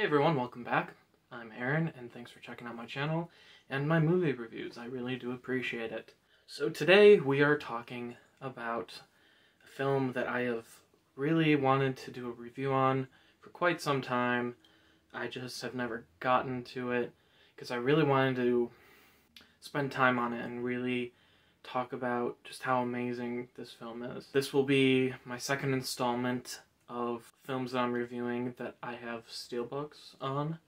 Hey everyone, welcome back. I'm Aaron, and thanks for checking out my channel and my movie reviews. I really do appreciate it. So today we are talking about a film that I have really wanted to do a review on for quite some time. I just have never gotten to it because I really wanted to spend time on it and really talk about just how amazing this film is. This will be my second installment of films that I'm reviewing that I have steelbooks on.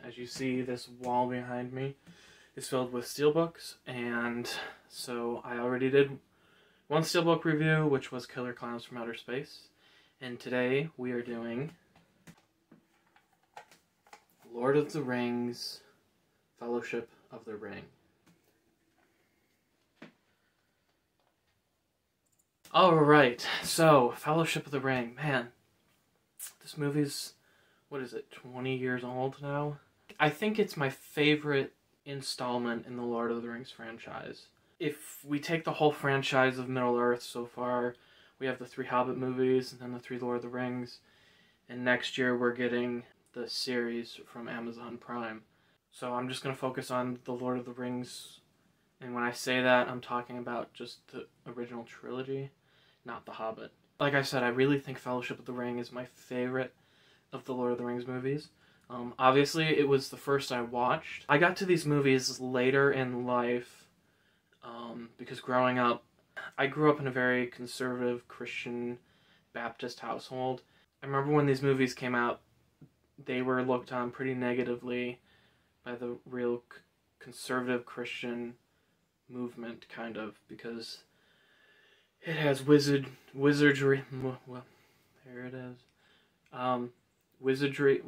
As you see, this wall behind me is filled with steelbooks, and so I already did one steelbook review, which was Killer Clowns from Outer Space, and today we are doing Lord of the Rings, Fellowship of the Ring. Alright, so, Fellowship of the Ring. Man, this movie's, what is it, 20 years old now? I think it's my favorite installment in the Lord of the Rings franchise. If we take the whole franchise of Middle-earth so far, we have the 3 Hobbit movies, and then the 3 Lord of the Rings, and next year we're getting the series from Amazon Prime. So I'm just going to focus on the Lord of the Rings, and when I say that, I'm talking about just the original trilogy, not The Hobbit. Like I said, I really think Fellowship of the Ring is my favorite of the Lord of the Rings movies. Obviously, it was the first I watched. I got to these movies later in life because growing up, I grew up in a very conservative Christian Baptist household. I remember when these movies came out, they were looked on pretty negatively by the real conservative Christian movement, kind of, because it has wizardry. Well, there it is. Wizardry.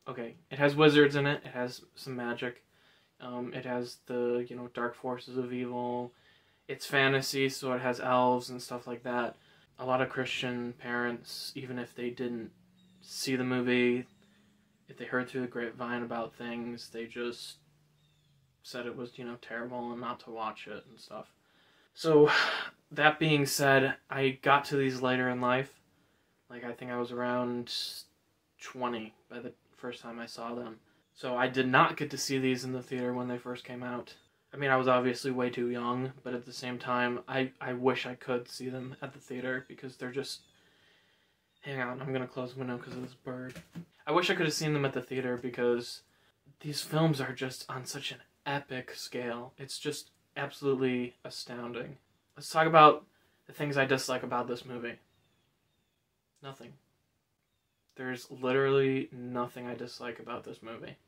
Okay, it has wizards in it. It has some magic. It has the dark forces of evil. It's fantasy, so it has elves and stuff like that. A lot of Christian parents, even if they didn't see the movie, if they heard through the grapevine about things, they just said it was terrible and not to watch it and stuff. So, that being said, I got to these later in life. Like, I think I was around 20 by the first time I saw them. So I did not get to see these in the theater when they first came out. I mean, I was obviously way too young, but at the same time, I wish I could see them at the theater because they're just... Hang on, I'm gonna close the window because of this bird. I wish I could have seen them at the theater because these films are just on such an epic scale. It's just absolutely astounding. Let's talk about the things I dislike about this movie. Nothing. There's literally nothing I dislike about this movie.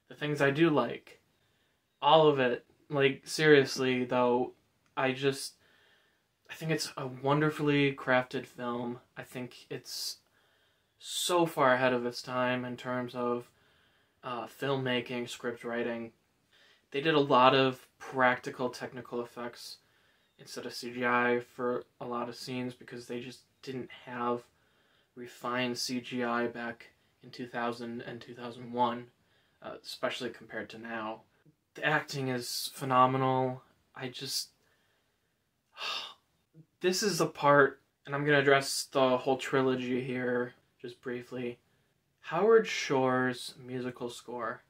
The things I do like, all of it, like, seriously, though, I think it's a wonderfully crafted film. I think it's so far ahead of its time in terms of filmmaking, script writing. They did a lot of practical technical effects instead of CGI for a lot of scenes because they just didn't have refined CGI back in 2000 and 2001, especially compared to now. The acting is phenomenal. This is the part, and I'm going to address the whole trilogy here just briefly. Howard Shore's musical score.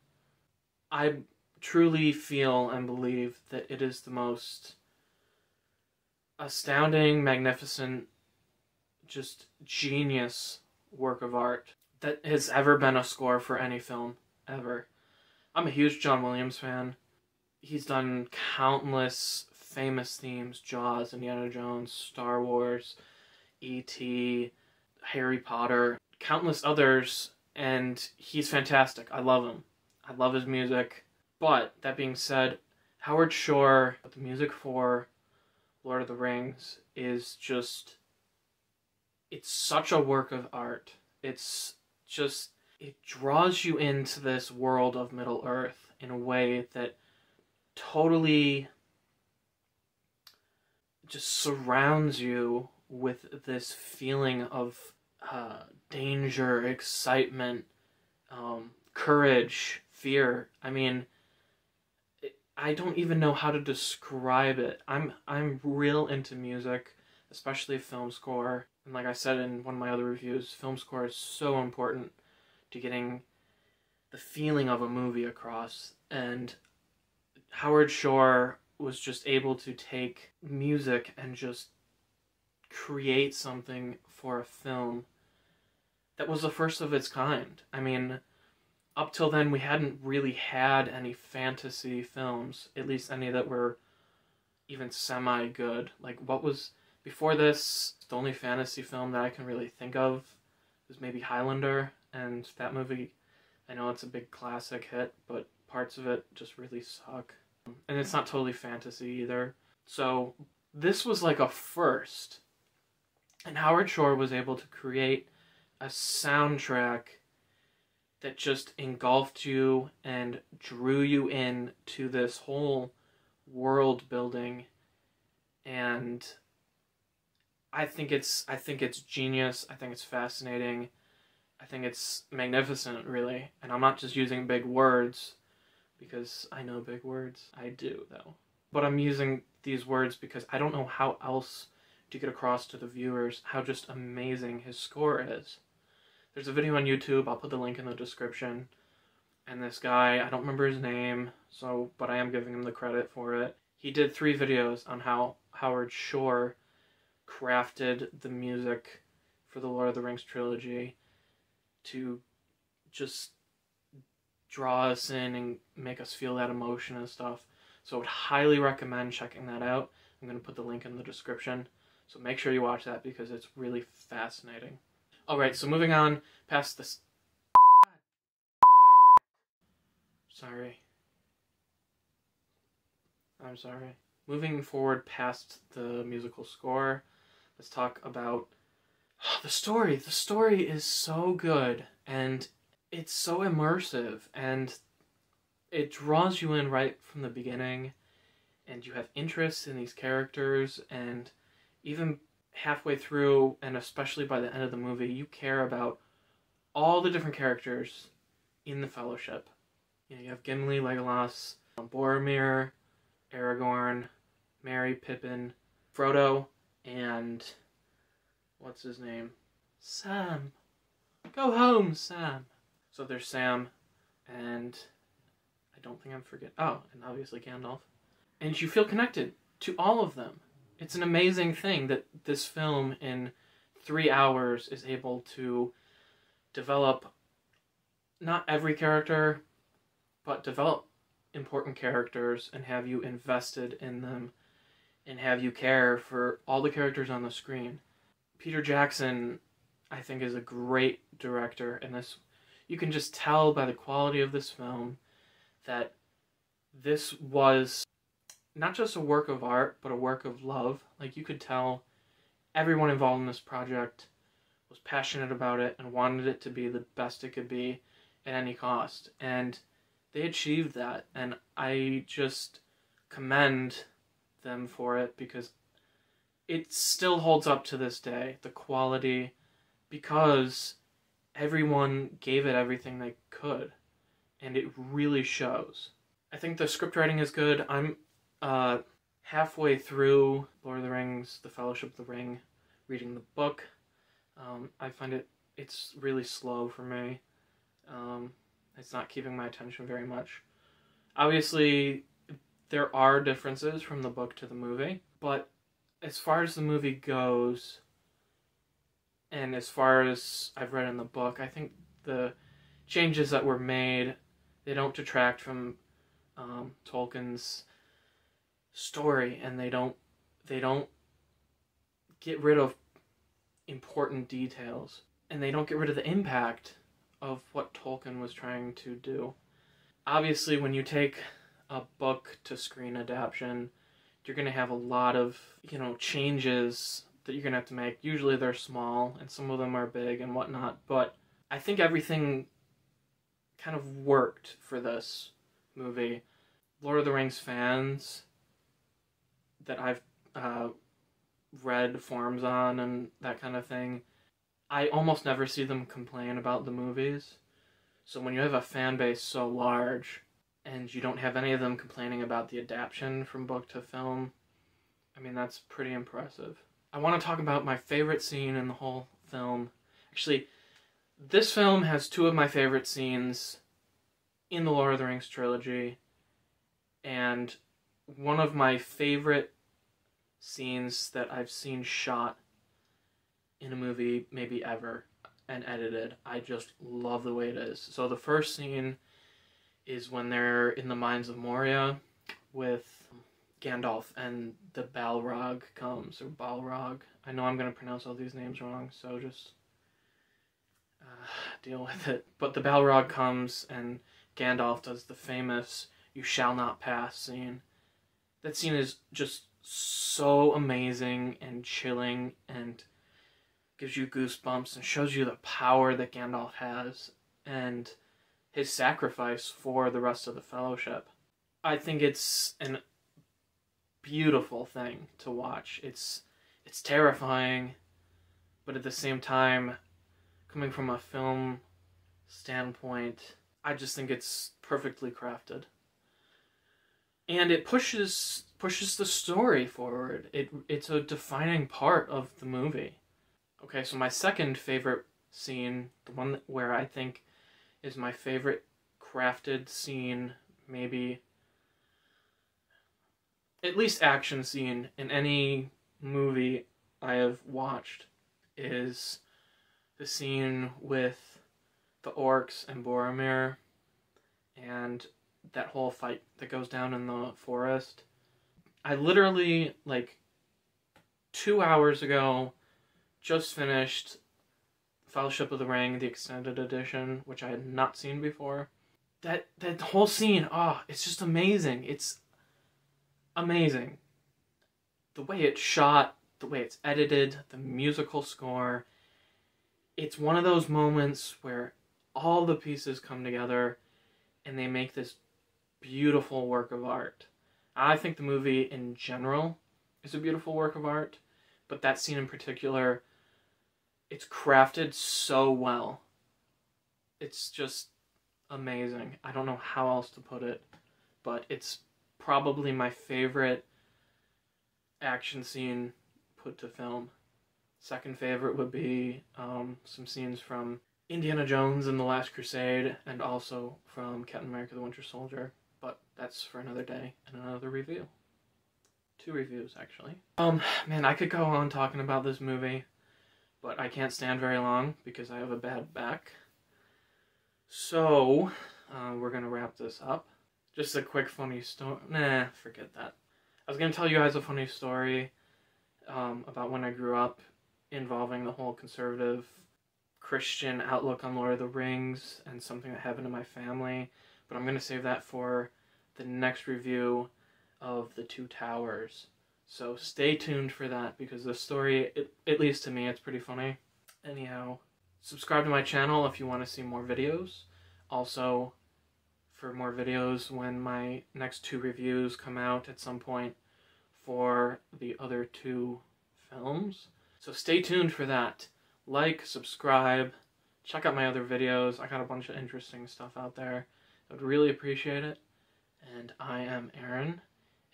I truly feel and believe that it is the most astounding, magnificent, just genius work of art that has ever been a score for any film, ever. I'm a huge John Williams fan. He's done countless famous themes: Jaws, Indiana Jones, Star Wars, E.T., Harry Potter, countless others, and he's fantastic. I love him. I love his music. But, that being said, Howard Shore, the music for Lord of the Rings, is just... It's such a work of art. It's just... It draws you into this world of Middle-earth in a way that totally just surrounds you with this feeling of danger, excitement, courage, fear. I mean... I don't even know how to describe it. I'm real into music, especially film score. And like I said in one of my other reviews, film score is so important to getting the feeling of a movie across. And Howard Shore was just able to take music and just create something for a film that was the first of its kind. I mean, up till then we hadn't really had any fantasy films, at least any that were even semi-good. Like, what was before this? The only fantasy film that I can really think of is maybe Highlander, and that movie, I know it's a big classic hit, but parts of it just really suck. And it's not totally fantasy either. So this was like a first. And Howard Shore was able to create a soundtrack that just engulfed you and drew you in to this whole world building. And I think it's genius. I think it's fascinating. I think it's magnificent, really. And I'm not just using big words because I know big words. I do, though. But I'm using these words because I don't know how else to get across to the viewers how just amazing his score is. There's a video on YouTube, I'll put the link in the description. And this guy, I don't remember his name, but I am giving him the credit for it. He did 3 videos on how Howard Shore crafted the music for the Lord of the Rings trilogy to just draw us in and make us feel that emotion and stuff. So I would highly recommend checking that out. I'm going to put the link in the description. So make sure you watch that because it's really fascinating. Alright, so moving on past this. Sorry. I'm sorry. Moving forward past the musical score, let's talk about the story. The story is so good, and it's so immersive, and it draws you in right from the beginning, and you have interest in these characters, and even halfway through, and especially by the end of the movie, you care about all the different characters in the Fellowship. You know, you have Gimli, Legolas, Boromir, Aragorn, Merry, Pippin, Frodo, and what's his name? Sam. Go home, Sam. So there's Sam, and I don't think I'm forgetting. Oh, and obviously Gandalf. And you feel connected to all of them. It's an amazing thing that this film in 3 hours is able to develop not every character, but develop important characters and have you invested in them and have you care for all the characters on the screen. Peter Jackson, I think, is a great director, and this, you can just tell by the quality of this film that this was not just a work of art, but a work of love. Like, you could tell everyone involved in this project was passionate about it and wanted it to be the best it could be at any cost. And they achieved that, and I just commend them for it because it still holds up to this day, the quality, because everyone gave it everything they could, and it really shows. I think the script writing is good. I'm halfway through Lord of the Rings, The Fellowship of the Ring, reading the book. I find it's really slow for me. It's not keeping my attention very much. Obviously, there are differences from the book to the movie, but as far as the movie goes, and as far as I've read in the book, I think the changes that were made, they don't detract from Tolkien's story, and they don't get rid of important details, and they don't get rid of the impact of what Tolkien was trying to do. Obviously, when you take a book to screen adaptation, you're going to have a lot of, changes that you're going to have to make. Usually they're small, and some of them are big and whatnot, but I think everything kind of worked for this movie. Lord of the Rings fans that I've read forums on and that kind of thing, I almost never see them complain about the movies. So when you have a fan base so large and you don't have any of them complaining about the adaptation from book to film, I mean, that's pretty impressive. I want to talk about my favorite scene in the whole film. Actually, this film has 2 of my favorite scenes in the Lord of the Rings trilogy, and one of my favorite scenes that I've seen shot in a movie maybe ever and edited. I just love the way it is. So the first scene is when they're in the Mines of Moria with Gandalf and the Balrog comes, or Balrog. I know I'm going to pronounce all these names wrong, so just deal with it. But the Balrog comes and Gandalf does the famous "You shall not pass" scene. That scene is just so amazing and chilling and gives you goosebumps and shows you the power that Gandalf has and his sacrifice for the rest of the Fellowship. I think it's a beautiful thing to watch. It's terrifying, but at the same time, coming from a film standpoint, I just think it's perfectly crafted. And it pushes the story forward. It's a defining part of the movie. Okay, so my second favorite scene, the one where I think is my favorite crafted scene, maybe at least action scene in any movie I have watched, is the scene with the orcs and Boromir and that whole fight that goes down in the forest. I literally, 2 hours ago, just finished Fellowship of the Ring, the extended edition, which I had not seen before. That whole scene, it's just amazing. It's amazing. The way it's shot, the way it's edited, the musical score. It's one of those moments where all the pieces come together and they make this beautiful work of art. I think the movie in general is a beautiful work of art, but that scene in particular, it's crafted so well. It's just amazing. I don't know how else to put it, but it's probably my favorite action scene put to film. Second favorite would be some scenes from Indiana Jones and the Last Crusade, and also from Captain America the Winter Soldier, but that's for another day and another review. 2 reviews, actually. Man, I could go on talking about this movie, but I can't stand very long because I have a bad back. So, we're gonna wrap this up. Just a quick funny story. Nah, forget that. I was gonna tell you guys a funny story about when I grew up, involving the whole conservative Christian outlook on Lord of the Rings and something that happened to my family, but I'm gonna save that for the next review of The Two Towers. So stay tuned for that, because the story, at least to me, it's pretty funny. Anyhow, subscribe to my channel if you want to see more videos. Also, for more videos when my next 2 reviews come out at some point for the other 2 films. So stay tuned for that. Like, subscribe, check out my other videos. I got a bunch of interesting stuff out there. I would really appreciate it. And I am Aaron,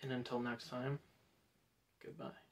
and until next time, goodbye.